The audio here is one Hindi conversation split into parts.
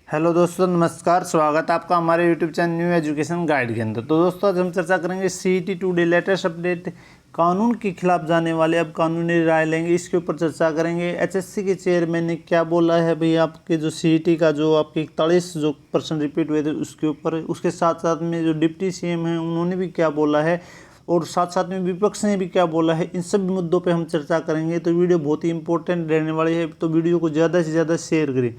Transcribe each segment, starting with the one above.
हेलो दोस्तों, नमस्कार। स्वागत है आपका हमारे YouTube channel new education guide के अंदर। तो दोस्तों, आज हम चर्चा करेंगे सीईटी टुडे लेटेस्ट अपडेट, कानून के खिलाफ जाने वाले अब कानूनी राय लेंगे, इसके ऊपर चर्चा करेंगे। एचएससी के चेयरमैन ने क्या बोला है भाई, आपके जो सीईटी का जो आपके 41% रिपीट हुए थे उसके ऊपर। उसके साथ साथ में जो डिप्टी सीएम हैं उन्होंने भी क्या बोला है, और साथ साथ में विपक्ष ने भी क्या बोला है, इन सब मुद्दों पे हम चर्चा करेंगे। तो वीडियो बहुत ही इंपॉर्टेंट रहने वाली है, तो वीडियो को ज़्यादा से ज़्यादा शेयर करें।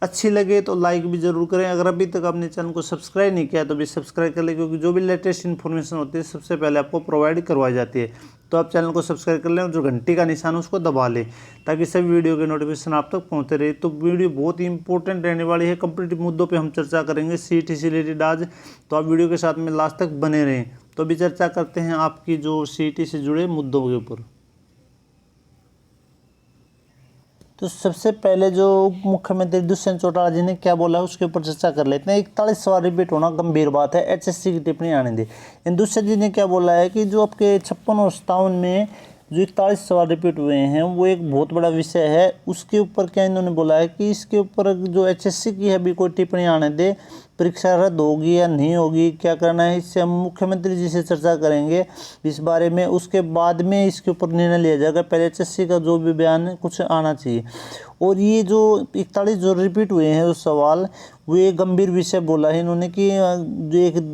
अच्छी लगे तो लाइक भी ज़रूर करें। अगर अभी तक आपने चैनल को सब्सक्राइब नहीं किया तो भी सब्सक्राइब कर लें, क्योंकि जो भी लेटेस्ट इन्फॉर्मेशन होती है सबसे पहले आपको प्रोवाइड करवाई जाती है। तो आप चैनल को सब्सक्राइब कर लें और जो घंटी का निशान है उसको दबा लें, ताकि सभी वीडियो के नोटिफिकेशन आप तक पहुँचते रहे। तो वीडियो बहुत ही इंपॉर्टेंट रहने वाली है, कंप्लीट मुद्दों पर हम चर्चा करेंगे सीईटी से रिलेटेड आज। तो आप वीडियो के साथ में लास्ट तक बने रहें। तो अभी चर्चा करते हैं आपकी जो सीईटी से जुड़े मुद्दों के ऊपर। तो सबसे पहले जो उप मुख्यमंत्री दुष्यंत चौटाला जी ने क्या बोला है उसके ऊपर चर्चा कर लेते हैं। 41 सवाल रिपीट होना गंभीर बात है, एचएससी की टिप्पणी आने दे। इन दुष्यंत जी ने क्या बोला है कि जो आपके 56 और 57 में जो 41 सवाल रिपीट हुए हैं वो एक बहुत बड़ा विषय है। उसके ऊपर क्या इन्होंने बोला है कि इसके ऊपर जो एचएससी की है अभी कोई टिप्पणी आने दे, परीक्षा रद्द होगी या नहीं होगी, क्या करना है, इससे हम मुख्यमंत्री जी से चर्चा करेंगे इस बारे में। उसके बाद में इसके ऊपर निर्णय लिया जाएगा। पहले एचएससी का जो भी बयान है कुछ आना चाहिए। और ये जो 41 जो रिपीट हुए हैं उस सवाल, वो एक गंभीर विषय बोला है इन्होंने कि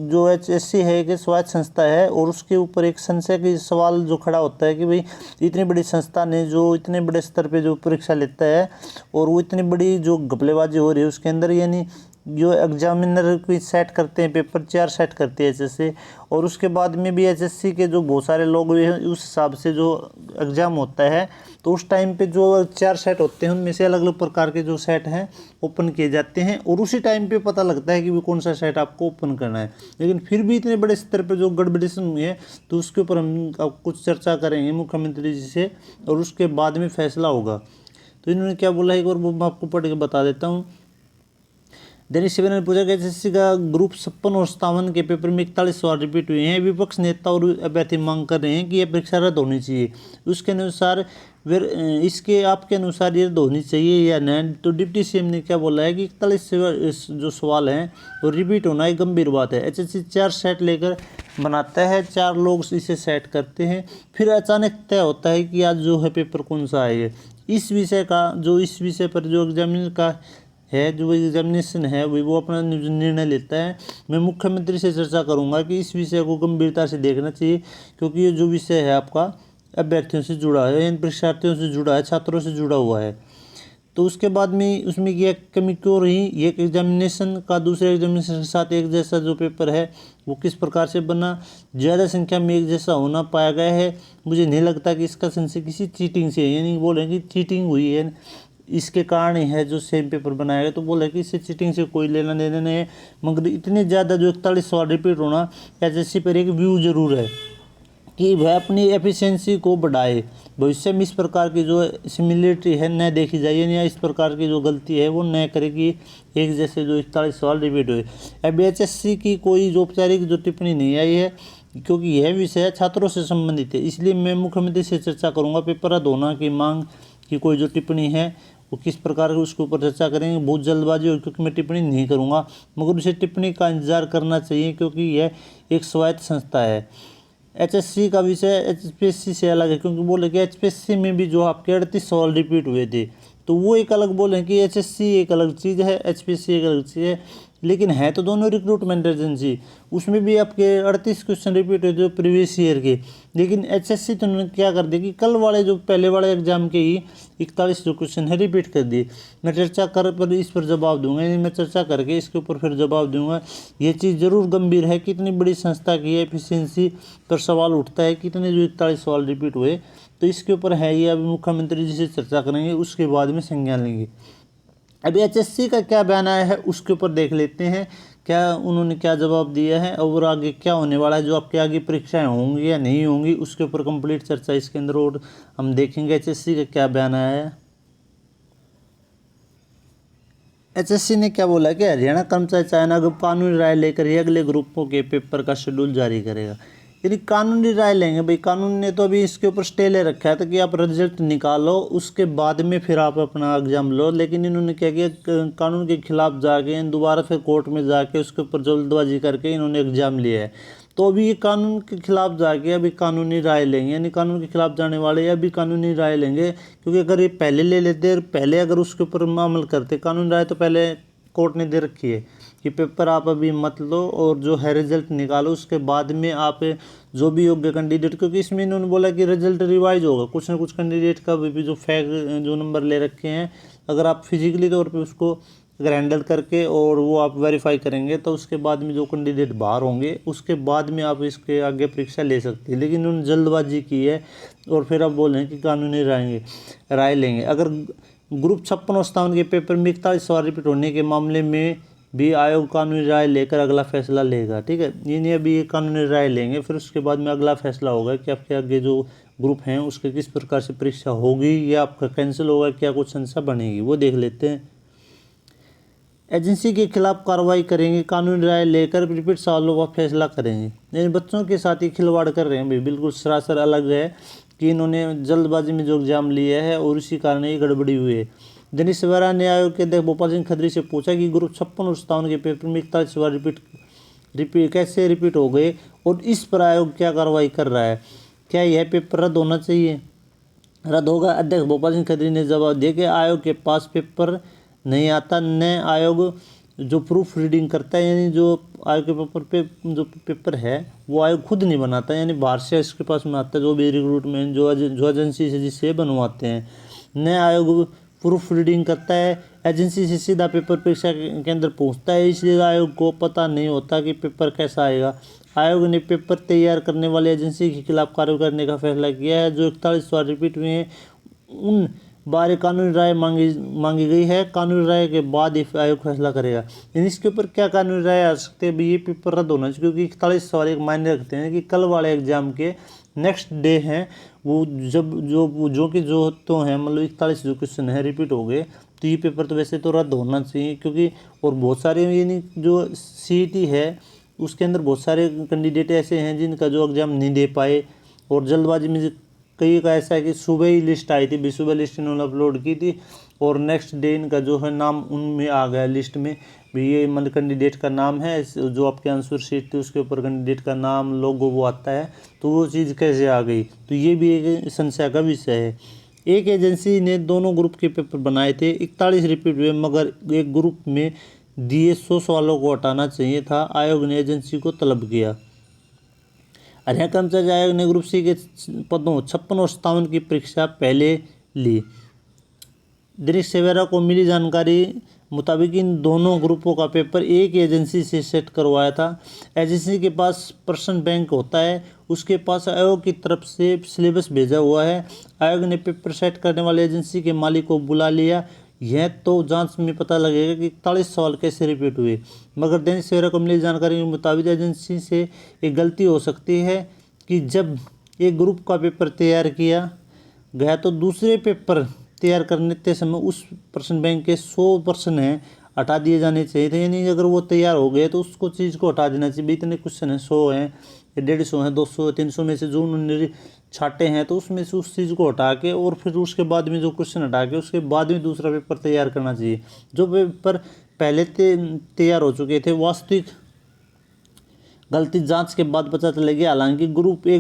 जो एचएससी है एक स्वायत्त संस्था है, और उसके ऊपर एक संशय की सवाल जो खड़ा होता है कि भाई इतनी बड़ी संस्था ने जो इतने बड़े स्तर पे जो परीक्षा लेता है, और वो इतनी बड़ी जो घपलेबाजी हो रही है उसके अंदर, यानी जो एग्जामिनर कोई सेट करते हैं पेपर 4 सेट करते हैं एचएससी, और उसके बाद में भी एचएससी के जो बहुत सारे लोग उस हिसाब से जो एग्ज़ाम होता है तो उस टाइम पे जो 4 सेट होते हैं उनमें से अलग अलग प्रकार के जो सेट हैं ओपन किए जाते हैं, और उसी टाइम पे पता लगता है कि वो कौन सा सेट आपको ओपन करना है। लेकिन फिर भी इतने बड़े स्तर पर जो गड़बड़ीशन हुई है तो उसके ऊपर हम कुछ चर्चा करेंगे मुख्यमंत्री जी से, और उसके बाद में फैसला होगा। तो इन्होंने क्या बोला है एक बार वो मैं आपको पढ़ के बता देता हूँ। दैनिक सवेरा ने पूछा कि एचएससी का ग्रुप 56 और 57 के पेपर में 41 सवाल रिपीट हुए हैं। विपक्ष नेता और अभ्यर्थी मांग कर रहे हैं कि यह परीक्षा रद्द होनी चाहिए। उसके अनुसार इसके आपके अनुसार ये रद्द होनी चाहिए या नहीं। तो डिप्टी सीएम ने क्या बोला है कि 41 जो सवाल हैं वो रिपीट होना एक गंभीर बात है। एचएससी 4 सेट लेकर बनाता है, 4 लोग इसे सेट करते हैं, फिर अचानक तय होता है कि आज जो है पेपर कौन सा आएगा। इस विषय पर जो एग्जामिनर का है, जो एग्जामिनेशन है वो अपना निर्णय लेता है। मैं मुख्यमंत्री से चर्चा करूंगा कि इस विषय को गंभीरता से देखना चाहिए, क्योंकि ये जो विषय है आपका अभ्यर्थियों से जुड़ा है, इन परीक्षार्थियों से जुड़ा है, छात्रों से जुड़ा हुआ है। तो उसके बाद में उसमें यह कमी क्यों रही, एक एग्जामिनेशन का दूसरे एग्जामिनेशन के साथ एक जैसा जो पेपर है वो किस प्रकार से बना, ज़्यादा संख्या में एक जैसा होना पाया गया है। मुझे नहीं लगता कि इसका संशय किसी चीटिंग से, यानी बोलें कि चीटिंग हुई है इसके कारण ही है जो सेम पेपर बनाया गया, तो बोले कि इससे चीटिंग से कोई लेना देना नहीं है। मगर इतने ज़्यादा जो 41 सवाल रिपीट होना, एचएससी पर एक व्यू जरूर है कि वह अपनी एफिशिएंसी को बढ़ाए, भविष्य में इस प्रकार की जो सिमिलरिटी है न देखी जाए, या इस प्रकार की जो गलती है वो न करेगी एक जैसे जो 41 सवाल रिपीट हुए। अब एचएससी की कोई जो औपचारिक जो टिप्पणी नहीं आई है, क्योंकि यह विषय छात्रों से संबंधित है, इसलिए मैं मुख्यमंत्री से चर्चा करूंगा। पेपर रद्द होना की मांग की कोई जो टिप्पणी है वो किस प्रकार की उसके ऊपर चर्चा करेंगे। बहुत जल्दबाजी हो क्योंकि मैं टिप्पणी नहीं करूंगा, मगर उसे टिप्पणी का इंतजार करना चाहिए, क्योंकि यह एक स्वायत्त संस्था है। एचएससी का विषय एचपीएससी से अलग है, क्योंकि बोले कि एचपीएससी में भी जो आपके 38 सवाल रिपीट हुए थे तो वो एक अलग बोले कि एचएससी एक अलग चीज़ है, एचपीएससी एक अलग चीज़ है, लेकिन है तो दोनों रिक्रूटमेंट एजेंसी। उसमें भी आपके 38 क्वेश्चन रिपीट हुए जो प्रीवियस ईयर के, लेकिन एचएससी तो उन्होंने क्या कर दिया कि कल वाले जो पहले वाले एग्जाम के ही 41 जो क्वेश्चन है रिपीट कर दिए। मैं चर्चा कर पर इस पर जवाब दूंगा, यानी मैं चर्चा करके इसके ऊपर फिर जवाब दूंगा। ये चीज़ ज़रूर गंभीर है कि इतनी बड़ी संस्था की एफिशिएंसी पर सवाल उठता है कि इतने जो 41 सवाल रिपीट हुए। तो इसके ऊपर है ये अभी मुख्यमंत्री जी से चर्चा करेंगे, उसके बाद में संज्ञान लेंगे। अभी एचएससी का क्या बयान आया है उसके ऊपर देख लेते हैं, क्या उन्होंने क्या जवाब दिया है और आगे क्या होने वाला है, जो आपके आगे परीक्षाएं होंगी या नहीं होंगी उसके ऊपर कंप्लीट चर्चा इसके अंदर और हम देखेंगे एचएससी का क्या बयान आया है। एचएससी ने क्या बोला कि हरियाणा कर्मचारी चयन आयोग कानूनी राय लेकर ही अगले ग्रुपों के पेपर का शेड्यूल जारी करेगा। यानी कानूनी राय लेंगे भाई। कानून ने तो अभी इसके ऊपर स्टे ले रखा है, तो कि आप रिजल्ट निकालो उसके बाद में फिर आप अपना एग्जाम लो। लेकिन इन्होंने क्या किया, कानून के खिलाफ जाके दोबारा फिर कोर्ट में जाके उसके ऊपर जल्दबाजी करके इन्होंने एग्जाम लिया है। तो अभी ये कानून के खिलाफ जाके अभी कानूनी राय लेंगे, यानी कानून के खिलाफ जाने वाले अभी कानूनी राय लेंगे। क्योंकि अगर ये पहले ले लेते, पहले अगर उसके ऊपर अमल करते, कानूनी राय तो पहले कोर्ट ने दे रखी है कि पेपर आप अभी मत लो और जो है रिजल्ट निकालो, उसके बाद में आप जो भी योग्य कैंडिडेट, क्योंकि इसमें इन्होंने बोला कि रिजल्ट रिवाइज होगा, कुछ ना कुछ कैंडिडेट का भी जो जो नंबर ले रखे हैं, अगर आप फिजिकली तौर पे उसको अगर हैंडल करके और वो आप वेरीफाई करेंगे तो उसके बाद में जो कैंडिडेट बाहर होंगे उसके बाद में आप इसके आगे परीक्षा ले सकते हैं। लेकिन उन्होंने जल्दबाजी की है और फिर आप बोल रहे हैं कि कानूनी राय लेंगे। अगर ग्रुप 56 और 57 के पेपर में 41 सवाल रिपीट होने के मामले में भी आयोग कानूनी राय लेकर अगला फैसला लेगा। ठीक है, ये नहीं अभी ये कानूनी राय लेंगे, फिर उसके बाद में अगला फैसला होगा कि आपके आगे जो ग्रुप हैं उसके किस प्रकार से परीक्षा होगी, या आपका कैंसिल होगा, क्या कुछ संख्या बनेगी, वो देख लेते हैं। एजेंसी के खिलाफ कार्रवाई करेंगे, कानूनी राय लेकर रिपीट सवालों का फैसला करेंगे। यानी बच्चों के साथ ही खिलवाड़ कर रहे हैं भाई, बिल्कुल सरासर अलग है कि इन्होंने जल्दबाजी में जो एग्जाम लिया है और इसी कारण ये गड़बड़ी हुई है। दैनिक सवेरा ने आयोग के अध्यक्ष भोपाल सिंह खत्री से पूछा कि ग्रुप 56 और 57 के पेपर में 41 सवाल रिपीट कैसे रिपीट हो गए और इस पर आयोग क्या कार्रवाई कर रहा है, क्या यह पेपर रद्द होना चाहिए? रद्द होगा। अध्यक्ष भोपाल सिंह खत्री ने जवाब दिया कि आयोग के पास पेपर नहीं आता, न आयोग जो प्रूफ रीडिंग करता है, यानी जो आयोग के पेपर पे जो पेपर है वो आयोग खुद नहीं बनाता, यानी बाहर से इसके पास में आता है, जो भी रिक्रूटमेंट जो एजेंसी से जिससे बनवाते हैं। न आयोग प्रूफ रीडिंग करता है, एजेंसी से सीधा पेपर परीक्षा के अंदर पहुंचता है, इसलिए आयोग को पता नहीं होता कि पेपर कैसा आएगा। आयोग ने पेपर तैयार करने वाली एजेंसी के खिलाफ कार्रवाई करने का फैसला किया है। जो 41 सवाल रिपीट हुए हैं उन बारे कानूनी राय मांगी गई है। कानूनी राय के बाद ही आयोग फैसला करेगा। इसके ऊपर क्या कानूनी राय आ सकते हैं? ये पेपर रद्द होना चाहिए, क्योंकि 41 सवाल एक मायने रखते हैं कि कल वाले एग्जाम के नेक्स्ट डे हैं वो, जब जो तो हैं मतलब 41 जो क्वेश्चन है रिपीट हो गए, तो ये पेपर तो वैसे तो रद्द होना चाहिए। क्योंकि और बहुत सारे यानी जो CET है उसके अंदर बहुत सारे कैंडिडेट ऐसे हैं जिनका जो एग्जाम नहीं दे पाए, और जल्दबाजी में कई का ऐसा है कि सुबह ही लिस्ट आई थी, सुबह लिस्ट इन्होंने अपलोड की थी और नेक्स्ट डे इनका जो है नाम उनमें आ गया लिस्ट में भी, ये मतलब कैंडिडेट का नाम है, जो आपके आंसर शीट थी उसके ऊपर कैंडिडेट का नाम लोगो वो आता है, तो वो चीज़ कैसे आ गई, तो ये भी एक संशय का विषय है। एक एजेंसी ने दोनों ग्रुप के पेपर बनाए थे, 41 रिपीट हुए, मगर एक ग्रुप में दिए 100 सवालों को हटाना चाहिए था। आयोग ने एजेंसी को तलब किया। हरियाणा कर्मचारी आयोग ने ग्रुप C के पदों 56 और 57 की परीक्षा पहले ली। दैनिक सवेरा को मिली जानकारी मुताबिक इन दोनों ग्रुपों का पेपर एक एजेंसी से सेट करवाया था। एजेंसी के पास पर्सन बैंक होता है, उसके पास आयोग की तरफ से सिलेबस भेजा हुआ है। आयोग ने पेपर सेट करने वाले एजेंसी के मालिक को बुला लिया। यह तो जांच में पता लगेगा कि 41 सवाल कैसे रिपीट हुए, मगर दैनिक सवेरा को मिली जानकारी के मुताबिक एजेंसी से एक गलती हो सकती है कि जब एक ग्रुप का पेपर तैयार किया गया तो दूसरे पेपर तैयार करने समय उस पर्सन बैंक के 100% हैं हटा दिए जाने चाहिए थे। यानी अगर वो तैयार हो गए तो उसको चीज़ को हटा देना चाहिए। इतने क्वेश्चन हैं, 100 हैं, 150 हैं, 200, 300 में से जो उन्होंने छाटे हैं तो उसमें से उस चीज़ को हटा के और फिर उसके बाद में जो क्वेश्चन हटा के उसके बाद में दूसरा पेपर तैयार करना चाहिए। जो पेपर पहले तैयार हो चुके थे, वास्तविक गलती जांच के बाद पता चलेगी। हालांकि एक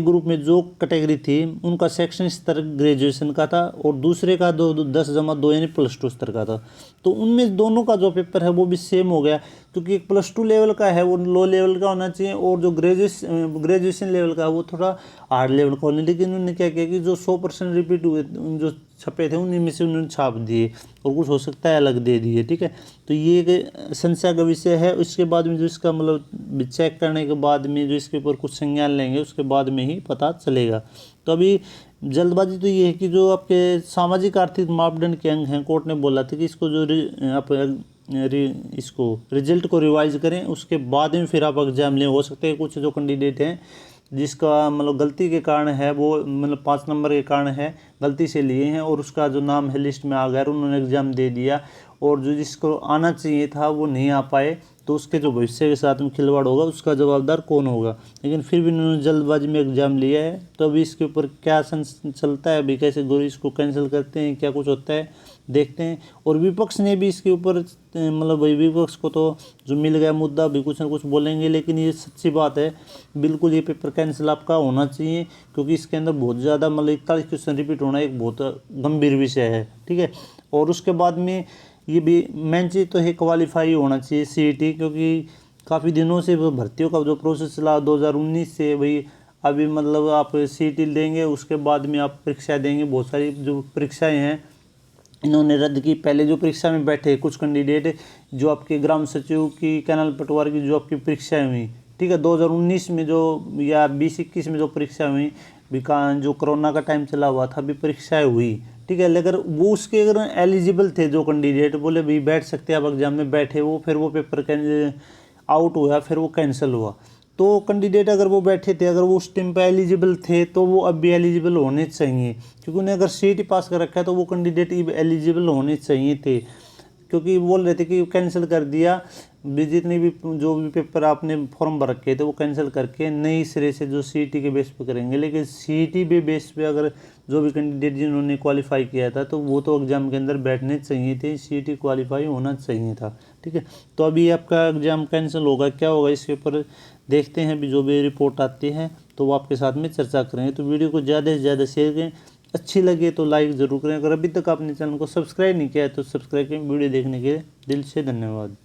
ग्रुप में जो कैटेगरी थी उनका सेक्शन स्तर ग्रेजुएशन का था और दूसरे का 10+2 यानी +2 स्तर का था, तो उनमें दोनों का जो पेपर है वो भी सेम हो गया, क्योंकि एक +2 लेवल का है वो लो लेवल का होना चाहिए और जो ग्रेजुएशन लेवल का है वो थोड़ा हार्ड लेवल का होना। लेकिन उन्होंने क्या किया कि जो 100% रिपीट हुए जो छपे थे उन्हीं में से उन्होंने छाप दिए और कुछ हो सकता है अलग दे दिए। ठीक है, तो ये एक संशय का विषय है। उसके बाद में जो इसका मतलब चेक करने के बाद में जो इसके ऊपर कुछ संज्ञान लेंगे उसके बाद में ही पता चलेगा। तो अभी जल्दबाजी तो ये है कि जो आपके सामाजिक आर्थिक मापदंड के अंग हैं, कोर्ट ने बोला था कि इसको जो आप इसको रिजल्ट को रिवाइज करें, उसके बाद में फिर आप एग्जाम लें। हो सकते हैं कुछ जो कैंडिडेट हैं जिसका मतलब गलती के कारण है वो मतलब 5 नंबर के कारण है गलती से लिए हैं और उसका जो नाम है लिस्ट में आ गया और उन्होंने एग्ज़ाम दे दिया और जो जिसको आना चाहिए था वो नहीं आ पाए, तो उसके जो भविष्य के साथ में खिलवाड़ होगा उसका जवाबदार कौन होगा। लेकिन फिर भी उन्होंने जल्दबाजी में एग्जाम लिया है, तो अभी इसके ऊपर क्या चलता है, अभी कैसे गोरी इसको कैंसिल करते हैं, क्या कुछ होता है देखते हैं। और विपक्ष ने भी इसके ऊपर मतलब भाई विपक्ष को तो जो मिल गया मुद्दा, अभी कुछ ना कुछ बोलेंगे, लेकिन ये सच्ची बात है, बिल्कुल ये पेपर कैंसिल आपका होना चाहिए, क्योंकि इसके अंदर बहुत ज़्यादा मतलब 41 क्वेश्चन रिपीट होना एक बहुत गंभीर विषय है, ठीक है। और उसके बाद में ये भी मेन चीज़ तो है क्वालिफाई होना चाहिए सीईटी, क्योंकि काफ़ी दिनों से वो भर्तियों का जो प्रोसेस चला 2019 से भाई, अभी मतलब आप सीईटी देंगे उसके बाद में आप परीक्षा देंगे, बहुत सारी जो परीक्षाएं हैं इन्होंने रद्द की। पहले जो परीक्षा में बैठे कुछ कैंडिडेट, जो आपके ग्राम सचिव की, कैनाल पटवार की जो आपकी परीक्षाएं हुई, ठीक है, 2019 में जो या 2021 में जो परीक्षा हुई, जो कोरोना का टाइम चला हुआ था, अभी परीक्षाएं हुई, ठीक है। लेकिन वो उसके अगर एलिजिबल थे जो कैंडिडेट, बोले भाई बैठ सकते हैं आप एग्जाम में, बैठे वो, फिर वो पेपर आउट हुआ, फिर वो कैंसिल हुआ। तो कैंडिडेट अगर वो बैठे थे, अगर वो उस टाइम पे एलिजिबल थे, तो वो अब भी एलिजिबल होने चाहिए, क्योंकि उन्हें अगर सीईटी पास कर रखा है तो वो कैंडिडेट एलिजिबल होने चाहिए थे। क्योंकि बोल रहे थे कि कैंसिल कर दिया, जितने भी जो भी पेपर आपने फॉर्म भर रखे थे वो कैंसिल करके नई सिरे से जो सीईटी के बेस पे करेंगे। लेकिन सीईटी पे बेस पे अगर जो भी कैंडिडेट जिन्होंने क्वालिफाई किया था, तो वो तो एग्ज़ाम के अंदर बैठने चाहिए थे, सीईटी क्वालिफाई होना चाहिए था, ठीक है। तो अभी आपका एग्ज़ाम कैंसिल होगा, क्या होगा इसके ऊपर देखते हैं, अभी जो भी रिपोर्ट आती है तो वो आपके साथ में चर्चा करेंगे। तो वीडियो को ज़्यादा से ज़्यादा शेयर करें, अच्छी लगे तो लाइक ज़रूर करें। अगर अभी तक आपने चैनल को सब्सक्राइब नहीं किया है तो सब्सक्राइब करें। वीडियो देखने के लिए दिल से धन्यवाद।